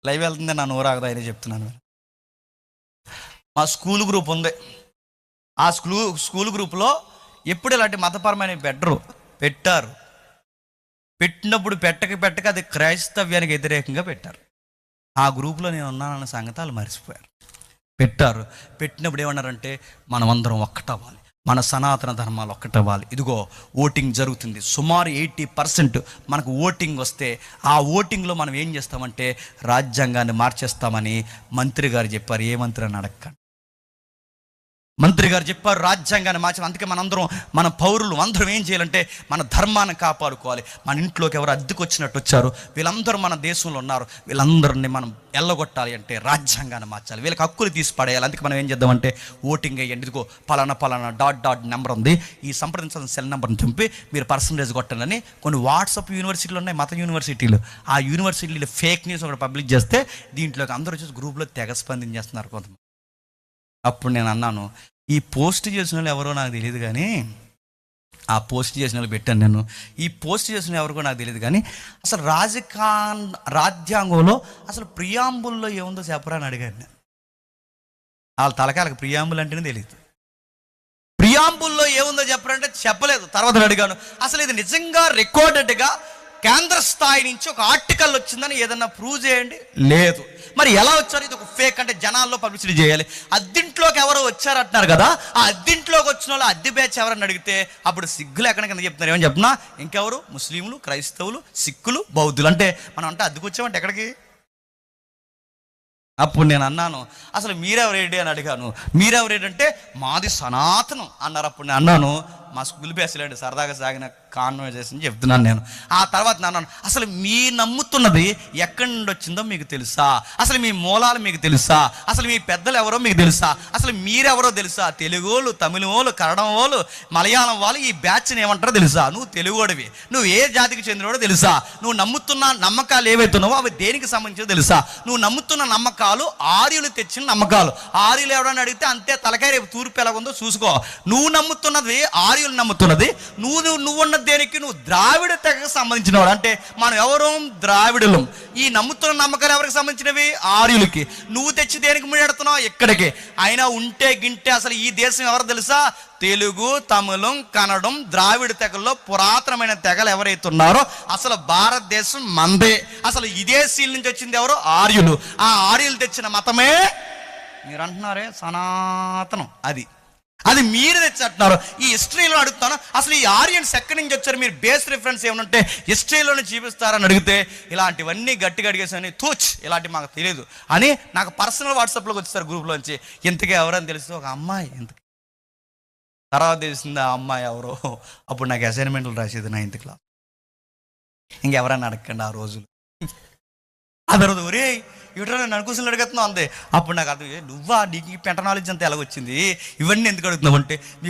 Live వెళ్తుంది, నా నోరు ఆగదా అని చెప్తున్నాను. మా స్కూల్ గ్రూప్ ఉంది. ఆ స్కూల్ గ్రూప్లో ఎప్పుడు ఇలాంటి మతపరమైన పెట్టారు. పెట్టినప్పుడు పెట్టక అది క్రైస్తవ్యానికి వ్యతిరేకంగా పెట్టారు. ఆ గ్రూప్లో నేను ఉన్నానన్న సంగతి వాళ్ళు మర్చిపోయారు. పెట్టినప్పుడు ఏమన్నారంటే మనం అందరం ఒక్కటవ్వాలి, మన సనాతన ధర్మాలు ఒక్కటవ్వాలి. ఇదిగో ఓటింగ్ జరుగుతుంది, సుమారు 80% మనకు ఓటింగ్ వస్తే ఆ ఓటింగ్లో మనం ఏం చేస్తామంటే రాజ్యాంగాన్ని మార్చేస్తామని మంత్రి గారు చెప్పారు. ఏ మంత్రి అని అడగండి. మంత్రి గారు చెప్పారు రాజ్యాంగాన్ని మార్చాలి. అందుకే మనందరం, మన పౌరులు అందరం ఏం చేయాలంటే మన ధర్మాన్ని కాపాడుకోవాలి. మన ఇంట్లోకి ఎవరు అద్దెకు వచ్చినట్టు వచ్చారు, వీళ్ళందరూ మన దేశంలో ఉన్నారు, వీళ్ళందరినీ మనం ఎల్లగొట్టాలి అంటే రాజ్యాంగాన్ని మార్చాలి, వీళ్ళకి హక్కులు తీసి పడేయాలి. అందుకే మనం ఏం చేద్దామంటే ఓటింగ్ వేయండి, ఇదిగో పలానా డాట్ నెంబర్ ఉంది, ఈ సంప్రదించాల్సిన సెల్ నెంబర్ని చంపి మీరు పర్సంటేజ్ కొట్టండి. కొన్ని వాట్సాప్ యూనివర్సిటీలు ఉన్నాయి, మత యూనివర్సిటీలు. ఆ యూనివర్సిటీలు ఫేక్ న్యూస్ ఒకటి పబ్లిక్ చేస్తే దీంట్లోకి అందరూ వచ్చేసి గ్రూప్లో తెగ స్పందించేస్తున్నారు కొంతమంది. అప్పుడు నేను అన్నాను, ఈ పోస్ట్ చేసిన వాళ్ళు ఎవరో నాకు తెలియదు కానీ, ఆ పోస్ట్ చేసిన వాళ్ళు పెట్టాను నేను, ఈ పోస్ట్ చేసిన ఎవరికో నాకు తెలియదు కానీ అసలు రాజ్యాంగంలో అసలు ప్రియాంబుల్లో ఏముందో చెప్పరా అని అడిగాను నేను. వాళ్ళ తలకాయలకు ప్రియాంబుల్ అంటేనే తెలియదు. ప్రియాంబుల్లో ఏముందో చెప్పరంటే చెప్పలేదు. తర్వాత అడిగాను, అసలు ఇది నిజంగా రికార్డెడ్గా కేంద్ర స్థాయి నుంచి ఒక ఆర్టికల్ వచ్చిందని ఏదన్నా ప్రూవ్ చేయండి. లేదు. మరి ఎలా వచ్చారు? ఇది ఒక ఫేక్ అంటే జనాల్లో పబ్లిసిటీ చేయాలి. అద్దింట్లోకి ఎవరో వచ్చారంటున్నారు కదా, ఆ అద్దింట్లోకి వచ్చిన వాళ్ళు అద్దె బ్యాచ్ ఎవరని అడిగితే అప్పుడు సిగ్గులు ఎక్కడ కింద చెప్తున్నారు. ఏమని చెప్పినా ఇంకెవరు? ముస్లింలు, క్రైస్తవులు, సిక్కులు, బౌద్ధులు. అంటే మనం అంటే అద్దెకు వచ్చామంటే ఎక్కడికి? అప్పుడు నేను అన్నాను, అసలు మీరెవరేంటి అని అడిగాను. మీరెవరేంటి అంటే మాది సనాతనం అన్నారు. అప్పుడు నేను అన్నాను, మా స్కూల్ బేస్లేండి సరదాగా సాగిన కాన్వర్సేషన్ చెప్తున్నాను నేను. ఆ తర్వాత నేను అన్నాను, అసలు మీ నమ్ముతున్నది ఎక్కడి నుండి వచ్చిందో మీకు తెలుసా? అసలు మీ మూలాలు మీకు తెలుసా? అసలు మీ పెద్దలు ఎవరో మీకు తెలుసా? అసలు మీరెవరో తెలుసా? తెలుగోళ్ళు, తమిళోళ్ళు, కన్నడం వాళ్ళు, మలయాళం వాళ్ళు ఈ బ్యాచ్ని ఏమంటారో తెలుసా? నువ్వు తెలుగోడివి, నువ్వు ఏ జాతికి చెందినవాడో తెలుసా? నువ్వు నమ్ముతున్న నమ్మకాలు ఏవైతున్నావో అవి దేనికి సంబంధించో తెలుసా? నువ్వు నమ్ముతున్న నమ్మకాలు ఆర్యులు తెచ్చిన నమ్మకాలు. ఆర్యులు ఎవడని అడిగితే అంతే తలకాయ, రేపు తూర్పు ఎలాగుందో చూసుకో. నువ్వు నమ్ముతున్నది ఆర్యులు నమ్ముతున్నది, నువ్వున్న దేనికి? నువ్వు ద్రావిడ తెగకు సంబంధించిన వాడు. అంటే మనం ఎవరు? ద్రావిడులం. ఈ నమ్ముతున్న నమ్మకాలు ఎవరికి సంబంధించినవి? ఆర్యులకి. నువ్వు తెచ్చి దేనికి ముడిపెడుతున్నావు? ఎక్కడికి? అయినా ఉంటే గింటే అసలు ఈ దేశం ఎవరు తెలుసా? తెలుగు, తమిళం, కన్నడం, ద్రావిడ తెగల్లో పురాతనమైన తెగలు ఎవరైతే ఉన్నారో అసలు భారతదేశం మందే. అసలు విదేశీల నుంచి వచ్చింది ఎవరు? ఆర్యులు. ఆ ఆర్యులు తెచ్చిన మతమే మీరు అంటున్నారే సనాతనం. అది మీరు తెచ్చంటున్నారు. ఈ హిస్టరీలో అడుగుతాను, అసలు ఈ ఆర్యన్స్ ఎక్కడి నుంచి వచ్చారు? మీరు బేస్ రిఫరెన్స్ ఏమనుంటే హిస్టరీలోనే చూపిస్తారని అడిగితే ఇలాంటివన్నీ గట్టిగా అడిగేసాని ఇలాంటివి మాకు తెలియదు అని నాకు పర్సనల్ వాట్సాప్లోకి వచ్చేసారు గ్రూప్లోంచి. ఇంతకీ ఎవరని తెలిస్తే ఒక అమ్మాయి. ఇంతకీ తర్వాత తెలిసింది ఆ అమ్మాయి ఎవరో. అప్పుడు నాకు అసైన్మెంట్లు రాసేది 9th క్లాస్. ఇంకెవరన్నా అడగండి ఆ రోజులు. ఆ తర్వాత ఒరే ఇవిటో నన్ను అనుకోసం అడుగుతున్నావు అంతే. అప్పుడు నాకు అర్థం, నువ్వా, నీకు పెంట నాలెడ్జ్ అంతా ఎలాగొచ్చింది, ఇవన్నీ ఎందుకు అడుగుతున్నావు అంటే మీ